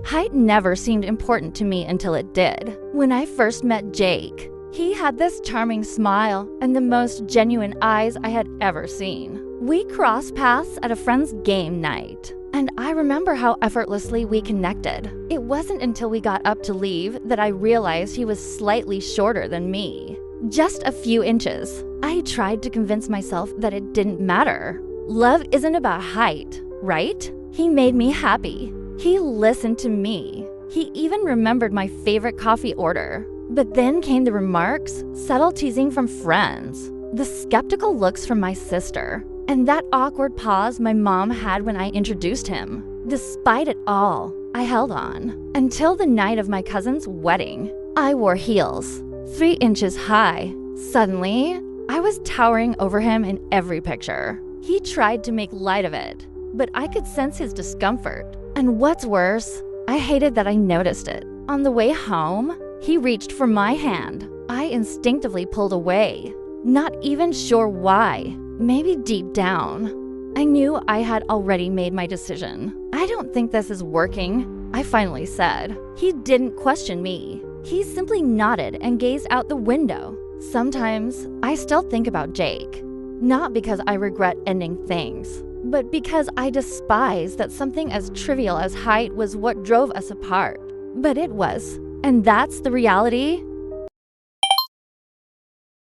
Height never seemed important to me until it did. When I first met Jake, he had this charming smile and the most genuine eyes I had ever seen. We crossed paths at a friend's game night, and I remember how effortlessly we connected. It wasn't until we got up to leave that I realized he was slightly shorter than me. Just a few inches. I tried to convince myself that it didn't matter. Love isn't about height, right? He made me happy. He listened to me. He even remembered my favorite coffee order. But then came the remarks, subtle teasing from friends, the skeptical looks from my sister, and that awkward pause my mom had when I introduced him. Despite it all, I held on until the night of my cousin's wedding. I wore heels, 3 inches high. Suddenly, I was towering over him in every picture. He tried to make light of it, but I could sense his discomfort. And what's worse, I hated that I noticed it. On the way home, he reached for my hand. I instinctively pulled away, not even sure why. Maybe deep down, I knew I had already made my decision. I don't think this is working, I finally said. He didn't question me. He simply nodded and gazed out the window. Sometimes, I still think about Jake. Not because I regret ending things, but because I despise that something as trivial as height was what drove us apart. But it was. And that's the reality